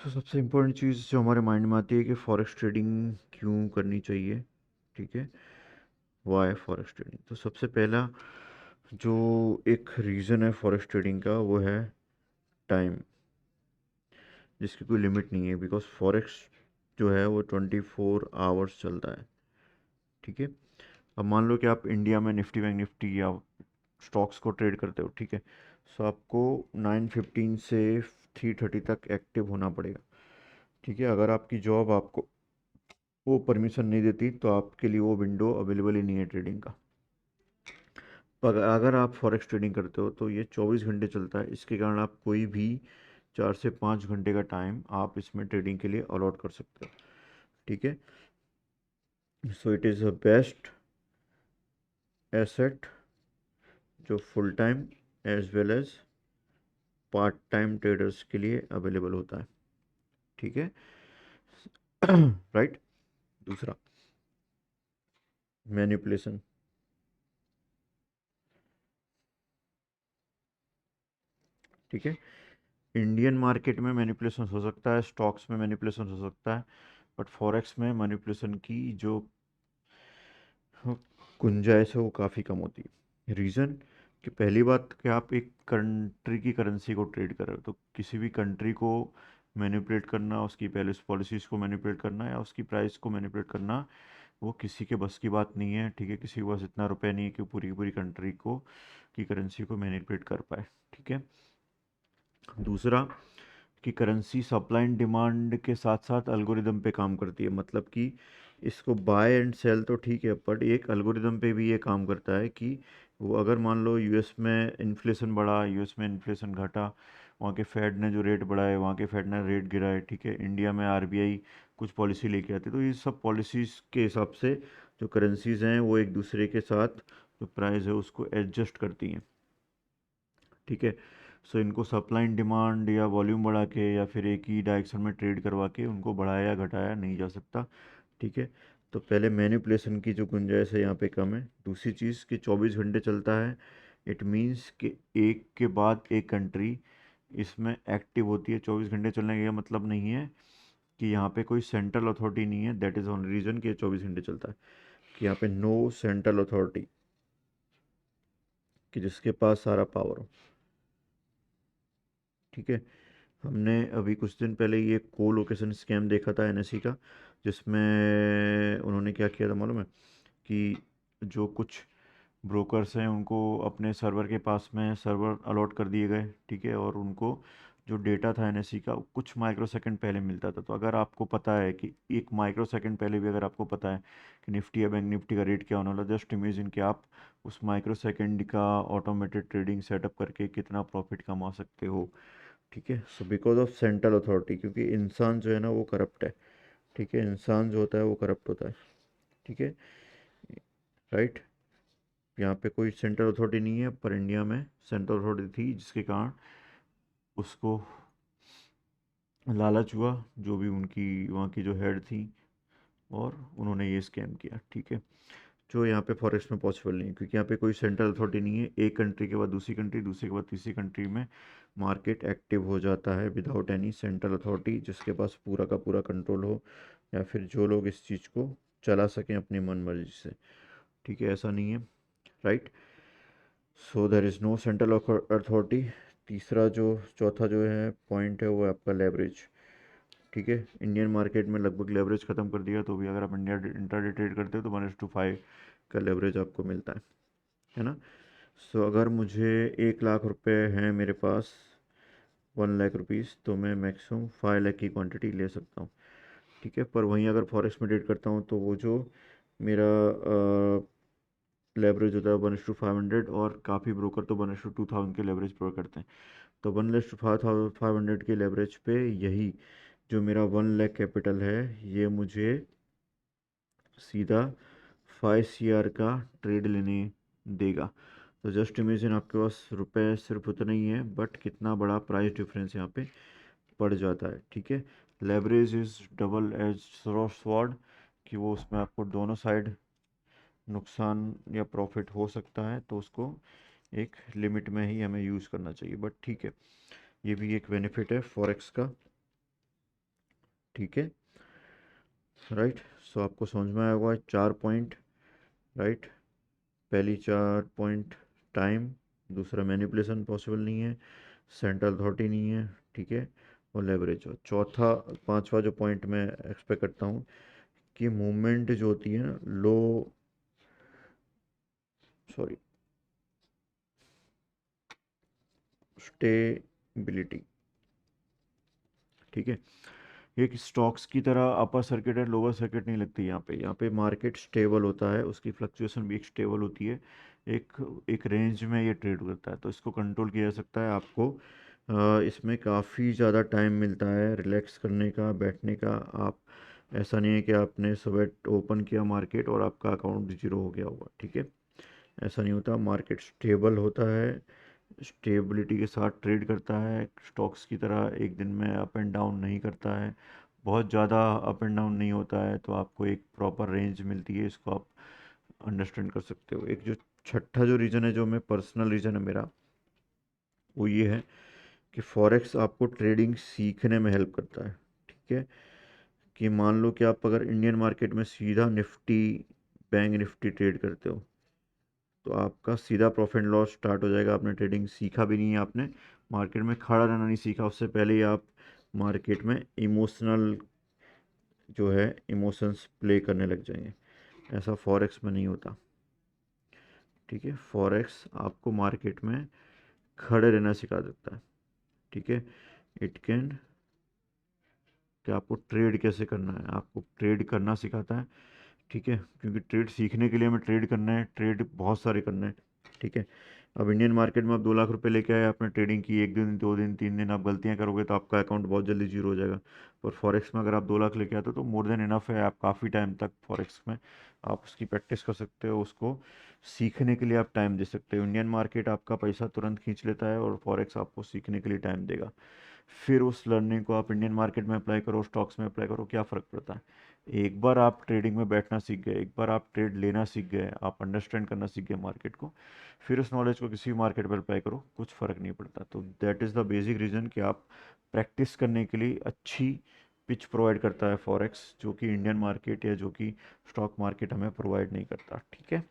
तो सबसे इम्पोर्टेंट चीज़ जो हमारे माइंड में आती है कि फॉरेक्स ट्रेडिंग क्यों करनी चाहिए। ठीक है, वाई फॉरेक्स ट्रेडिंग। तो सबसे पहला जो एक रीज़न है फॉरेक्स ट्रेडिंग का, वो है टाइम, जिसकी कोई लिमिट नहीं है। बिकॉज फॉरेक्स जो है वो 24 आवर्स चलता है। ठीक है, अब मान लो कि आप इंडिया में निफ्टी बैंक निफ्टी या स्टॉक्स को ट्रेड करते हो। ठीक है, सो आपको 9:15 से 3:30 तक एक्टिव होना पड़ेगा। ठीक है, अगर आपकी जॉब आपको वो परमिशन नहीं देती तो आपके लिए वो विंडो अवेलेबल ही नहीं है ट्रेडिंग का। पर अगर आप फॉरेक्स ट्रेडिंग करते हो तो ये 24 घंटे चलता है। इसके कारण आप कोई भी 4 से 5 घंटे का टाइम आप इसमें ट्रेडिंग के लिए अलॉट कर सकते हो। ठीक है, so it is a best asset जो full time as well as part time traders के लिए अवेलेबल होता है। ठीक है, राइट। दूसरा, मैनिपुलेशन। ठीक है, इंडियन मार्केट में मैनिपुलेशन हो सकता है, स्टॉक्स में मैनिपुलेशन हो सकता है, बट फॉरेक्स में मैनिपुलेशन की जो गुंजाइश है वो काफ़ी कम होती है। रीज़न कि पहली बात कि आप एक कंट्री की करेंसी को ट्रेड कर रहे हो, तो किसी भी कंट्री को मैनिपुलेट करना, उसकी पॉलिसीज़ को मैनिपुलेट करना या उसकी प्राइस को मैनिपुलेट करना, वो किसी के बस की बात नहीं है। ठीक है, किसी के पास इतना रुपए नहीं है कि पूरी की पूरी कंट्री को की करेंसी को मैनिपुलेट कर पाए। ठीक है, दूसरा कि करेंसी सप्लाई एंड डिमांड के साथ साथ अल्गोरिदम पे काम करती है। मतलब कि इसको बाय एंड सेल तो ठीक है, बट एक अल्गोरिदम पे भी ये काम करता है कि वो अगर मान लो यूएस में इन्फ्लेशन बढ़ा, यूएस में इन्फ्लेशन घटा, वहाँ के फेड ने जो रेट बढ़ाए, वहाँ के फेड ने रेट गिराए। ठीक है, इंडिया में आरबीआई कुछ पॉलिसी लेके आती है, तो ये सब पॉलिसीज़ के हिसाब से जो करेंसीज़ हैं वो एक दूसरे के साथ जो प्राइस है उसको एडजस्ट करती हैं। ठीक है, सो इनको सप्लाई एंड डिमांड या वॉल्यूम बढ़ा के या फिर एक ही डायरेक्शन में ट्रेड करवा के उनको बढ़ाया या घटाया नहीं जा सकता। ठीक है, तो पहले मैनिपुलेशन की जो गुंजाइश है यहाँ पे कम है। दूसरी चीज़ कि 24 घंटे चलता है। इट मीन्स कि एक के बाद एक कंट्री इसमें एक्टिव होती है। 24 घंटे चलने का ये मतलब नहीं है कि यहाँ पे कोई सेंट्रल अथॉरिटी नहीं है। दैट इज़ ओनली रीज़न कि 24 घंटे चलता है, कि यहाँ पे नो सेंट्रल अथॉरिटी कि जिसके पास सारा पावर हो। ठीक है, हमने अभी कुछ दिन पहले ये को लोकेशन स्कैम देखा था एनएससी का, जिसमें उन्होंने क्या किया था मालूम है कि जो कुछ ब्रोकर्स हैं उनको अपने सर्वर के पास में सर्वर अलॉट कर दिए गए। ठीक है, और उनको जो डेटा था एनएससी का कुछ माइक्रो सेकंड पहले मिलता था। तो अगर आपको पता है कि एक माइक्रो सेकंड पहले भी अगर आपको पता है कि निफ्टी या बैंक निफ्टी का रेट क्या होने वाला, जस्ट इमेजिन कि आप उस माइक्रो सेकंड का ऑटोमेटेड ट्रेडिंग सेटअप करके कितना प्रॉफिट कमा सकते हो। ठीक है, so because of central authority, क्योंकि इंसान जो है ना वो करप्ट है। ठीक है, इंसान जो होता है वो करप्ट होता है। ठीक है, राइट। यहाँ पे कोई सेंट्रल अथॉरिटी नहीं है, पर इंडिया में सेंट्रल अथॉरिटी थी, जिसके कारण उसको लालच हुआ, जो भी उनकी वहाँ की जो हेड थी, और उन्होंने ये स्कैम किया। ठीक है, जो यहाँ पे फॉरेस्ट में पॉसिबल नहीं है, क्योंकि यहाँ पे कोई सेंट्रल अथॉरिटी नहीं है। एक कंट्री के बाद दूसरी कंट्री, दूसरे के बाद तीसरी कंट्री में मार्केट एक्टिव हो जाता है विदाउट एनी सेंट्रल अथॉरिटी, जिसके पास पूरा का पूरा कंट्रोल हो, या फिर जो लोग इस चीज़ को चला सकें अपनी मन मर्जी से। ठीक है, ऐसा नहीं है, right. So there is no central authority. तीसरा जो चौथा जो है पॉइंट है वो है आपका लेवरेज। ठीक है, इंडियन मार्केट में लगभग लेवरेज ख़त्म कर दिया, तो भी अगर आप इंडिया इंट्राडे ट्रेड करते हो तो 1:5 का लेवरेज आपको मिलता है ना। सो अगर मुझे 1 लाख रुपए हैं मेरे पास, 1 लाख रुपीज़, तो मैं मैक्सिमम 5 लाख की क्वांटिटी ले सकता हूँ। ठीक है, पर वहीं अगर फॉरेक्स में ट्रेड करता हूँ तो वो जो मेरा लेवरेज होता है 1:500, और काफ़ी ब्रोकर तो 1:2000 के लेवरेज प्रोवाइड करते हैं। तो 1:500 के लेवरेज पे यही जो मेरा 1 लाख कैपिटल है, ये मुझे सीधा 5 CR का ट्रेड लेने देगा। तो जस्ट इमेजिन आपके पास रुपए सिर्फ उतना ही है, बट कितना बड़ा प्राइस डिफरेंस यहाँ पे पड़ जाता है। ठीक है, leverage is double edge sword, कि वो उसमें आपको दोनों साइड नुकसान या प्रॉफिट हो सकता है, तो उसको एक लिमिट में ही हमें यूज़ करना चाहिए। बट ठीक है, ये भी एक बेनिफिट है फॉरेक्स का। ठीक है, राइट। सो आपको समझ में आया होगा 4 पॉइंट, राइट। पहली 4 पॉइंट, टाइम। दूसरा मैनिपुलेशन पॉसिबल नहीं है, सेंट्रल अथॉरिटी नहीं है, ठीक है, और लेवरेज। और चौथा, पांचवा जो पॉइंट मैं एक्सपेक्ट करता हूँ कि मूवमेंट जो होती है ना, लो, सॉरी, स्टेबिलिटी, ठीक है। एक स्टॉक्स की तरह upper circuit and lower circuit नहीं लगती यहाँ पे मार्केट स्टेबल होता है, उसकी फ्लक्चुएशन भी एक स्टेबल होती है, एक एक रेंज में ये ट्रेड करता है, तो इसको कंट्रोल किया जा सकता है आपको। इसमें काफ़ी ज़्यादा टाइम मिलता है रिलैक्स करने का, बैठने का। आप, ऐसा नहीं है कि आपने सुबह ओपन किया मार्केट और आपका अकाउंट जीरो हो गया होगा, ठीक है, ऐसा नहीं होता। मार्केट स्टेबल होता है, स्टेबिलिटी के साथ ट्रेड करता है, स्टॉक्स की तरह एक दिन में अप एंड डाउन नहीं करता है, बहुत ज़्यादा अप एंड डाउन नहीं होता है, तो आपको एक प्रॉपर रेंज मिलती है, इसको आप अंडरस्टैंड कर सकते हो। एक जो छठा जो रीज़न है, जो मैं पर्सनल रीज़न है मेरा, वो ये है कि फॉरेक्स आपको ट्रेडिंग सीखने में हेल्प करता है, ठीक है। कि मान लो कि आप अगर इंडियन मार्केट में सीधा निफ्टी, बैंक निफ्टी ट्रेड करते हो, तो आपका सीधा प्रॉफिट एंड लॉस स्टार्ट हो जाएगा। आपने ट्रेडिंग सीखा भी नहीं है, आपने मार्केट में खड़ा रहना नहीं सीखा, उससे पहले ही आप मार्केट में इमोशनल जो है, इमोशंस प्ले करने लग जाएंगे। ऐसा फॉरेक्स में नहीं होता, ठीक है। फॉरेक्स आपको मार्केट में खड़े रहना सिखा देता है, ठीक है। इट कैन, कि आपको ट्रेड कैसे करना है, आपको ट्रेड करना सिखाता है, ठीक है। क्योंकि ट्रेड सीखने के लिए हमें ट्रेड करना है, ट्रेड बहुत सारे करना है, ठीक है। अब इंडियन मार्केट में आप 2 लाख रुपए लेके आए, आपने ट्रेडिंग की, 1 दिन 2 दिन 3 दिन आप गलतियां करोगे तो आपका अकाउंट बहुत जल्दी जीरो हो जाएगा। और फॉरेक्स में अगर आप 2 लाख लेके आते हो तो मोर देन इनफ है, आप काफ़ी टाइम तक फॉरेक्स में आप उसकी प्रैक्टिस कर सकते हो, उसको सीखने के लिए आप टाइम दे सकते हो। इंडियन मार्केट आपका पैसा तुरंत खींच लेता है और फॉरेक्स आपको सीखने के लिए टाइम देगा। फिर उस लर्निंग को आप इंडियन मार्केट में अप्लाई करो, स्टॉक्स में अप्लाई करो, क्या फ़र्क पड़ता है। एक बार आप ट्रेडिंग में बैठना सीख गए, एक बार आप ट्रेड लेना सीख गए, आप अंडरस्टैंड करना सीख गए मार्केट को, फिर उस नॉलेज को किसी भी मार्केट पर अप्लाई करो, कुछ फ़र्क नहीं पड़ता। तो that is the basic reason कि आप प्रैक्टिस करने के लिए अच्छी पिच प्रोवाइड करता है फॉरेक्स, जो कि इंडियन मार्केट या जो कि स्टॉक मार्केट हमें प्रोवाइड नहीं करता, ठीक है।